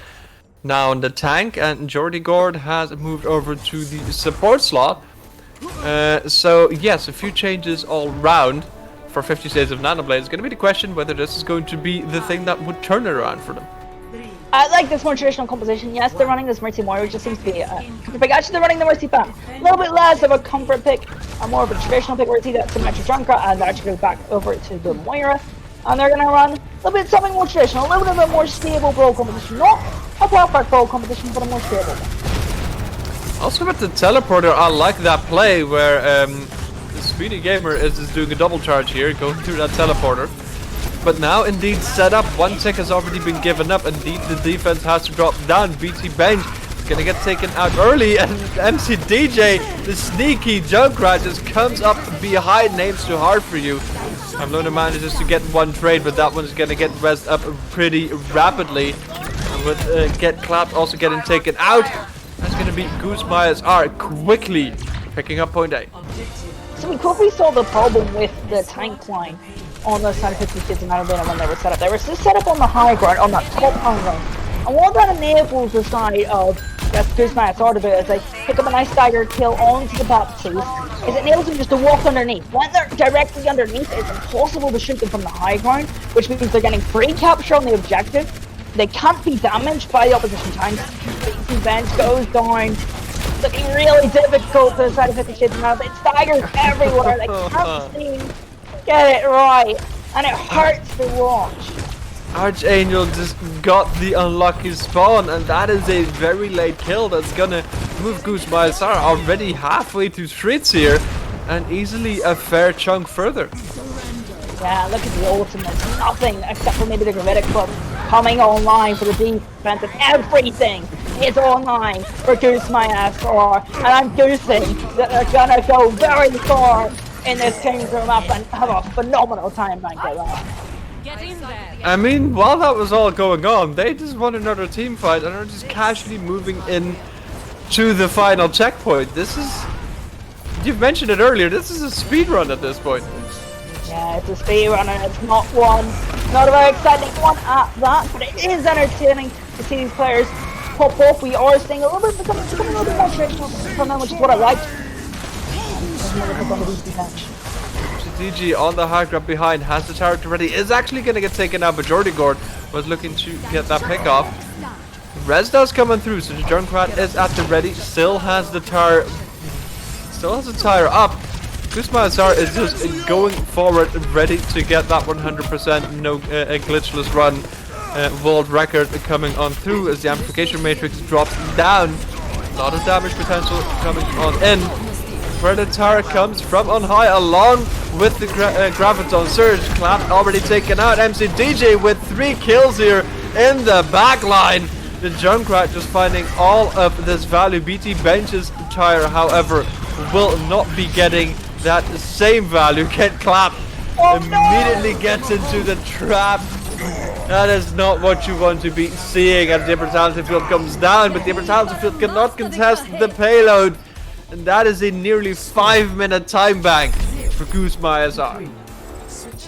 now on the tank, and Jordy Gord has moved over to the support slot. So yes, a few changes all round for 50 Shades of Nano-Blade. It's going to be the question whether this is going to be the thing that would turn it around for them. I like this more traditional composition. Yes, they're running this Mercy Warrior, which just seems to be a comfort pick. Actually, they're running the Mercy Bam. A little bit less of a comfort pick, and more of a traditional pick where it's either Symmetric Junkrat and actually goes back over to the Moira. And they're going to run a little bit something more traditional, a little bit of a more stable brawl composition. Not a perfect brawl competition, but a more stable one. Also with the teleporter, I like that play where the Speedy Gamer is just doing a double charge here, going through that teleporter. But now, indeed, set up. One tick has already been given up. Indeed, the defense has to drop down. BT Bench is going to get taken out early. And MC DJ, the sneaky Junkrat, just comes up behind. Names too hard for you. Lono manages to get one trade, but that one's going to get rezzed up pretty rapidly. And with Get Clapped also getting taken out, that's going to be Goose Malazar quickly picking up point A. So we quickly saw the problem with the tank line on the side of 50 Shades of Nano-Blade when they were set up. They were just set up on the high ground, on that top high ground. And what that enables the side of Goose Malazar to do is they pick up a nice dagger kill onto the Baptiste, is it enables them just to walk underneath. When they're directly underneath, it's impossible to shoot them from the high ground, which means they're getting free capture on the objective. They can't be damaged by the opposition tanks. The bench goes down. It's looking really difficult to the side of 50 Shades of Nano-Blade. It's daggers everywhere. They can't seem to get it right, and it hurts to watch. Archangel just got the unlucky spawn, and that is a very late kill that's gonna move Goose Malazar already halfway through streets here, and easily a fair chunk further. Yeah, look at the ultimate. Nothing except for maybe the Gravitic Club coming online for the defense, and everything is online for Goose Malazar, and I'm goosing that they're gonna go very far in this Kingdom map and have a phenomenal time bank at that. I mean, while that was all going on, they just won another team fight and are just casually moving in to the final checkpoint. This is, you've mentioned it earlier, this is a speed run at this point. Yeah, it's a speed run and it's not a very exciting one at that, but it is entertaining to see these players pop off. We are seeing a little bit becoming a little bit more traditional from them, which is what I like. DG on the high ground behind, has the turret ready, is actually going to get taken out, but Jordy Gord was looking to get that pick off. Rezda's coming through, so the Junkrat is at the ready, still has the tire up. Goose Malazar is just going forward, ready to get that 100% no glitchless run. World record coming on through as the amplification matrix drops down. A lot of damage potential coming on in. Where the tower comes from on high, along with the Graviton Surge. Clap already taken out. MC DJ with 3 kills here in the back line. The Junkrat just finding all of this value. BT Bench's tire, however, will not be getting that same value. Get Clap immediately gets into the trap. That is not what you want to be seeing as the Immortality Field comes down, but the Immortality Field cannot contest the payload. And that is a nearly 5-minute time bank for Goose Malazar.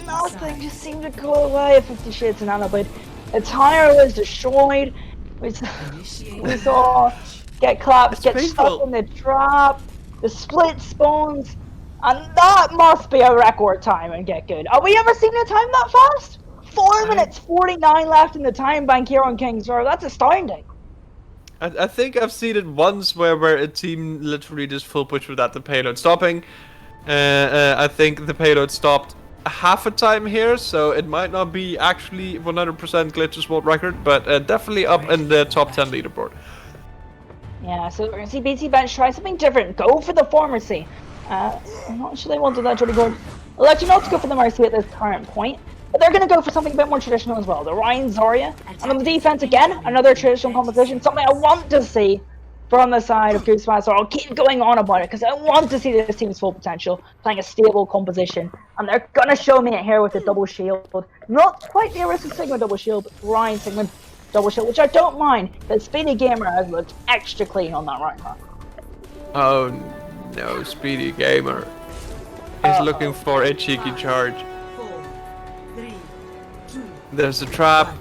Nothing just seemed to go away at 50 Shades of Nano-Blade. The tire was destroyed. We saw get clapped, It's get painful. stuck in the trap, the split spawns, and that must be a record time in GitGud. Are we ever seen a time that fast? 4 minutes 49 left in the time bank here on King's Row. That's astounding. I think I've seen it once where a team literally just full push without the payload stopping. I think the payload stopped half a time here, so it might not be actually 100% glitches world record, but definitely up in the top 10 leaderboard. Yeah, so we're going to see BT Bench try something different. Go for the Mercy. I'm not sure they wanted that Jordy Gord. I'll let you not to go for the Mercy at this current point. But they're going to go for something a bit more traditional as well. The Ryan Zarya. And on the defense again, another traditional composition. Something I want to see from the side of Goose. So I'll keep going on about it because I want to see this team's full potential. Playing a stable composition. And they're going to show me it here with the double shield. Not quite the Arista Sigma double shield, but Ryan Sigma double shield, which I don't mind. But Speedy Gamer has looked extra clean on that right now. Oh no, Speedy Gamer is looking for a cheeky charge. There's a trap.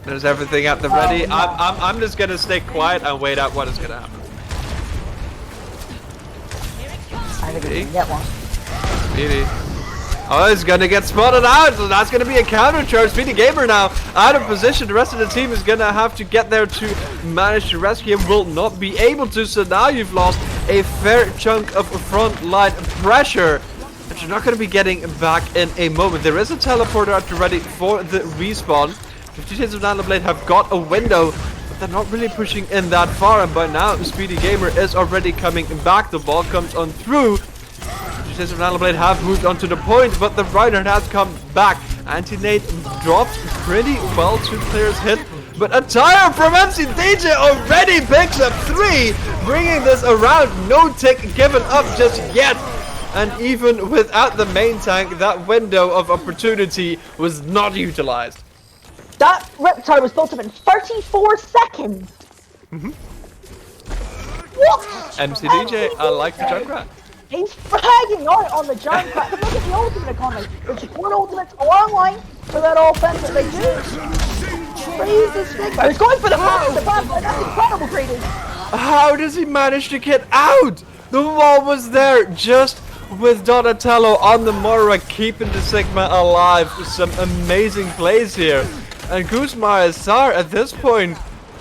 There's everything at the ready. I'm just gonna stay quiet and wait out what is gonna happen. I think we can get one. Speedy. Oh, he's gonna get spotted out, so that's gonna be a counter charge. Speedy Gamer now out of position. The rest of the team is gonna have to get there to manage to rescue him. Will not be able to, so now you've lost a fair chunk of front line pressure. But you're not going to be getting back in a moment. There is a teleporter out ready for the respawn. 50 Shades of Nano-Blade have got a window, but they're not really pushing in that far. And by now, Speedy Gamer is already coming back. The ball comes on through. 50 Shades of Nano-Blade have moved on to the point, but the Reinhardt has come back. Anti-Nate dropped pretty well. 2 players hit. But a tire from MCDJ already picks up 3, bringing this around. No tick given up just yet. And even without the main tank, that window of opportunity was not utilized. That Riptide was built up in 34 seconds! What? MCDJ, I like the Junkrat. He's fragging on the Junkrat. Look at the ultimate economy. The support ultimates are online for that offense that they do. Crazy Stigma. He's going for the fire. That's incredible, Greedy. How does he manage to get out? The wall was there just with Donatello on the Moira, keeping the Sigma alive. Some amazing plays here. And Goose Sar at this point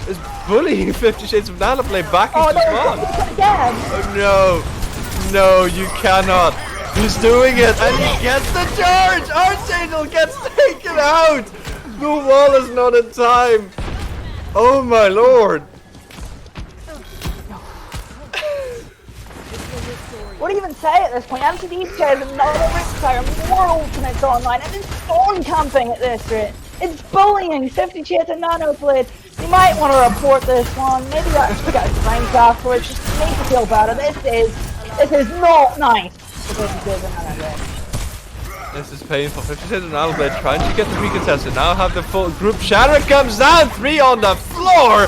is bullying 50 Shades of Nano-Blade back into spawn. Oh no. No, you cannot. He's doing it and he gets the charge. Archangel gets taken out. The wall is not in time. Oh my lord. What do you even say at this point? MCDJ has another Riptide, more ultimates online, and it's spawn camping at this rate. It's bullying 50 Shades of Nano-Blade. You might want to report this one. Maybe you actually get his rank afterwards. Just make you feel better. This is not nice for 50 Shades of Nano-Blade. This is painful. 50 Shades of Nano-Blade trying to get the recontested. Now have the full group shatter comes down. 3 on the floor.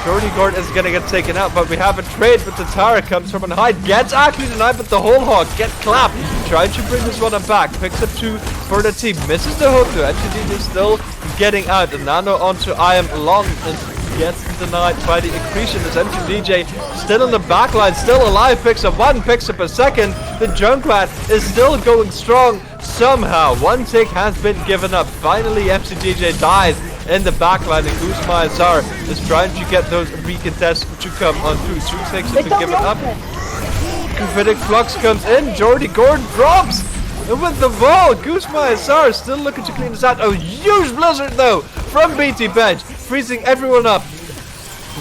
Jordy Gord is gonna get taken out, but we have a trade, but the Tara comes from behind, gets actually denied, but the whole hog gets clapped. Trying to bring this one back, picks up 2 for the team, misses the hook though. NTD is still getting out. The Nano onto I am long and gets denied by the accretion. As MTDJ still on the back line, still alive, picks up 1, picks up a 2nd. The Junkrat is still going strong somehow. 1 tick has been given up. Finally, MCDJ dies in the backline, and Goose Sar is trying to get those recontests to come on through. 2 ticks have been given up. Gravitic Flux comes in, Jordy Gord drops! And with the ball, Goose Sar still looking to clean this out. A huge blizzard though from BT Bench, freezing everyone up.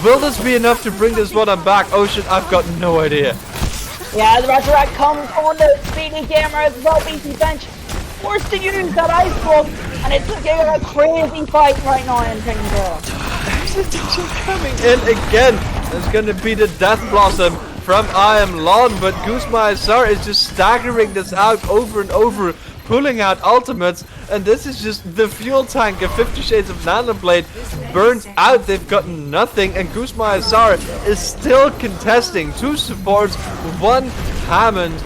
Will this be enough to bring this one back? Ocean, I've got no idea. Yeah, the Resurrect comes on the Speedy Gamer as well. BT Bench forced to use that ice block, and it's a crazy fight right now in Kingdom. Coming in again. There's gonna be the Death Blossom from I Am Lon, but Goose Sar is just staggering this out over and over, pulling out ultimates, and this is just the fuel tank of 50 Shades of Nano-Blade burns out. They've got nothing, and Goose Sar is still contesting. 2 supports, 1 Hammond,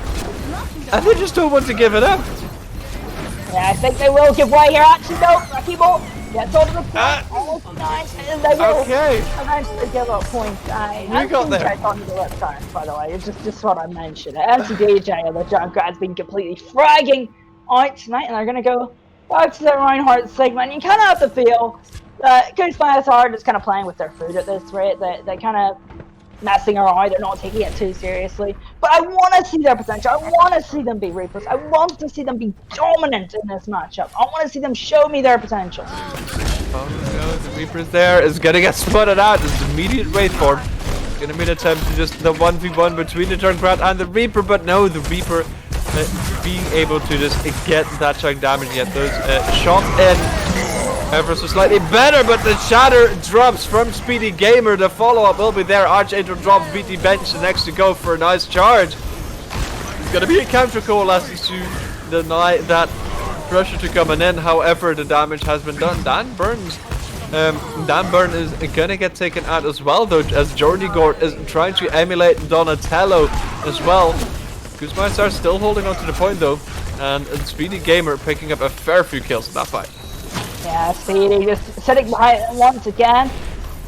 and they just don't want to give it up. Yeah, I think they will give way here. Actually, no. Rocky Bolt gets onto the front. nice. And they will Okay. eventually give up points. We got there. On the left side, by the way. It's just what I mentioned. MC-DJ and the Junkrat's been completely fragging out tonight, and they're going to go back to the Reinhardt segment. You kind of have to feel that Goose are just kind of playing with their food at this rate. They're kind of messing around. They're not taking it too seriously. But I want to see their potential. I want to see them be Reapers. I want to see them be dominant in this matchup. I want to see them show me their potential. Oh no, the Reaper's there is gonna get spotted out. It's immediate wait for him. It's gonna be an attempt to just the 1v1 between the Junkrat and the Reaper, but no, the Reaper being able to just get that chunk damage and get those shots in ever so slightly better, but the shatter drops from Speedy Gamer. The follow-up will be there. Archangel drops BT Bench next to go for a nice charge. It's gonna be a counter coalescence to deny that pressure to coming in. However, the damage has been done. Dan Burn is gonna get taken out as well, though, as Jordy Gord is trying to emulate Donatello as well. Guzman are still holding on to the point though, and Speedy Gamer picking up a fair few kills in that fight. Yeah, Speedy just sitting behind it once again.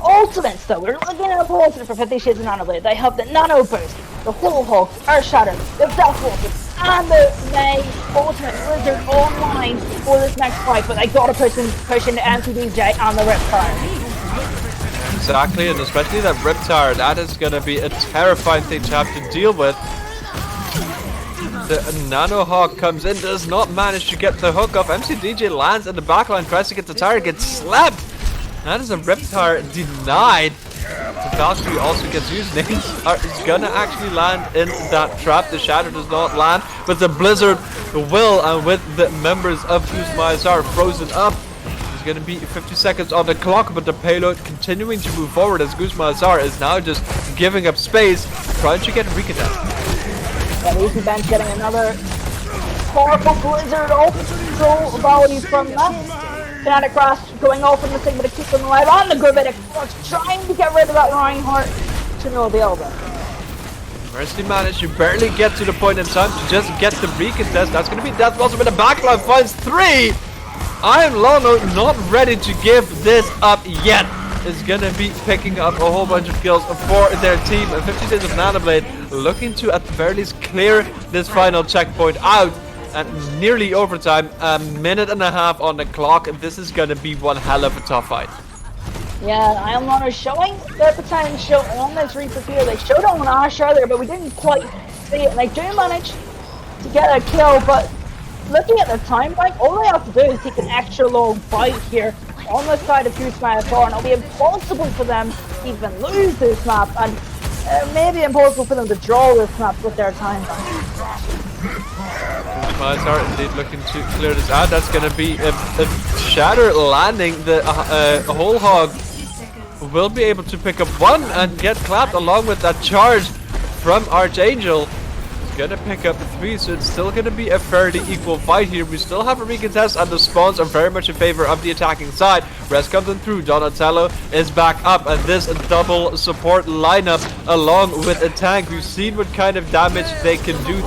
Ultimates though, we're looking at a ultimate for 50 Shades of Nano-Blade. They have the Nano Burst, the Whole Hog, Earth Shatter, the Death Walker, and the May Ultimate Blizzard online for this next fight, but they gotta push in the MC-DJ and the Riptide. Exactly, and especially that Riptide, that is gonna be a terrifying thing to have to deal with. The Nano Hawk comes in, does not manage to get the hook off. MC-DJ lands in the backline, tries to get the tire, gets slapped. That is a Riptide denied. The Valkyrie also gets used. Names is gonna actually land in that trap. The Shatter does not land, but the Blizzard will, and with the members of Goose are frozen up. There's gonna be 50 seconds on the clock, but the payload continuing to move forward as Goose is now just giving up space, trying to get a recontest. Yeah, Easy Bench getting another powerful Blizzard off, so value from that. Kinetic Crash going off in the thing, but it keeps them alive on the Gravitic Force, trying to get rid of that Reinhardt to no avail though. Mercy managed to barely get to the point in time to just get the recontest. That's going to be Death also, but the backline finds 3. Iron Lono not ready to give this up yet. Is going to be picking up a whole bunch of kills for their team. And 50 Shades of Nano-Blade looking to at the very least clear this final checkpoint out. At nearly overtime, a minute and a half on the clock. This is going to be one hell of a tough fight. Yeah, Iron Lono showing their potential on this Reaper here. They showed on Ash earlier, but we didn't quite see it. And they do manage to get a kill, but looking at their time bank, all they have to do is take an extra long fight here on the side of Goose and it'll be impossible for them to even lose this map, and maybe impossible for them to draw this map with their time bank. Goose are indeed looking to clear this out. That's going to be a Shatter landing. The Whole Hog will be able to pick up 1 and get clapped along with that charge from Archangel. Gonna pick up 3, so it's still gonna be a fairly equal fight here. We still have a recontest, and the spawns are very much in favor of the attacking side. Rest comes in through. Donatello is back up, and this double support lineup along with a tank. We've seen what kind of damage they can do.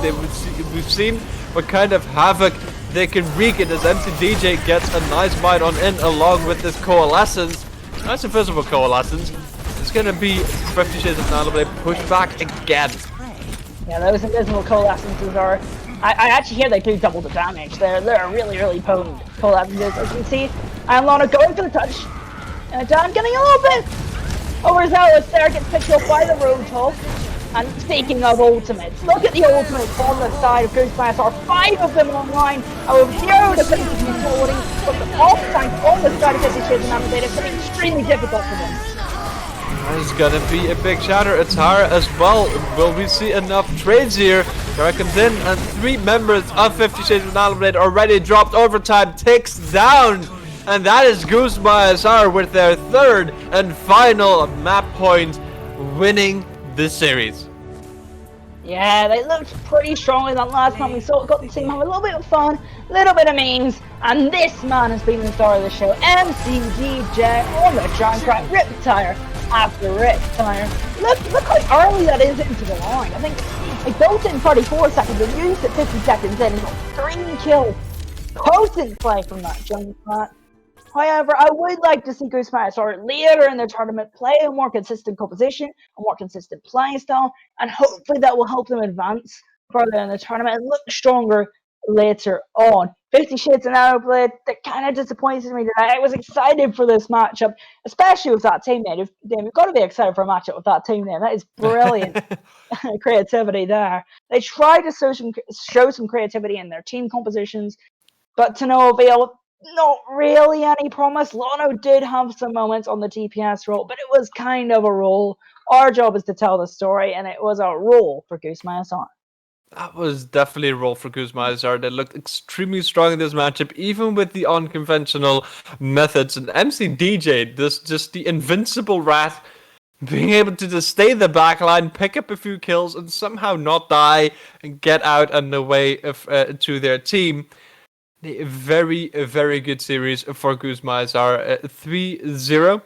We've seen what kind of havoc they can wreak, and as MC-DJ gets a nice bite on in along with this coalescence. Nice invisible coalescence. It's gonna be 50 Shades of Nano-Blade pushed back again. Yeah, those invisible coalescences are... I actually hear they do double the damage. They're really, really potent coalescences. As you can see, Iron Lono going for the touch. Dan getting a little bit overzealous there, gets picked up by the Roadhog. And speaking of ultimates, look at the ultimates on the side of Goose are 5 of them online. I with 0 defensive utility, but the off tank on the side of 50 Shades of Nano-Blade is something extremely difficult for them. There's gonna be a big shatter. Atara as well. Will we see enough trades here? Tara comes in, and 3 members of 50 Shades of Nano-Blade already dropped. Overtime ticks down, and that is Goose Atara with their 3rd and final map point, winning this series. Yeah, they looked pretty strong in that last time. We got the team have a little bit of fun, a little bit of memes, and this man has been the star of the show. MC-DJ on the Junkrat, Riptide after Riptide. Look how early that is into the line. I think it goes in 34 seconds, and used it 50 seconds in, and got 3 kills. Potent play from that Junkrat. However, I would like to see Goose Mysore later in the tournament play a more consistent composition, a more consistent playing style, and hopefully that will help them advance further in the tournament and look stronger later on. 50 Shades of Nano-Blade, that kind of disappointed me today. I was excited for this matchup, especially with that team name. You've got to be excited for a matchup with that team name. That is brilliant creativity there. They tried to show some creativity in their team compositions, but to no avail. Not really any promise. Lono did have some moments on the DPS role, but it was kind of a role. Our job is to tell the story, and it was a role for Goose Mysore. That was definitely a role for Goose Mysore. They looked extremely strong in this matchup, even with the unconventional methods. And MC DJ, this just the invincible rat, being able to just stay in the backline, pick up a few kills, and somehow not die and get out and away of, to their team. A very good series for Goose Mysore, 3-0.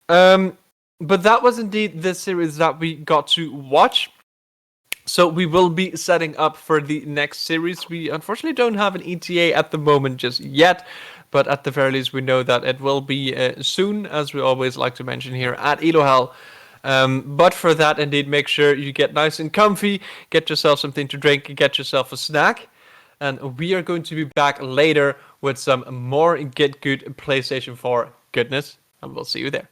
But that was indeed the series that we got to watch. So we will be setting up for the next series. We unfortunately don't have an ETA at the moment just yet, but at the very least we know that it will be soon, as we always like to mention here at Elohel. But for that, indeed, make sure you get nice and comfy, get yourself something to drink, get yourself a snack. And we are going to be back later with some more GitGud PlayStation 4 goodness, and we'll see you there.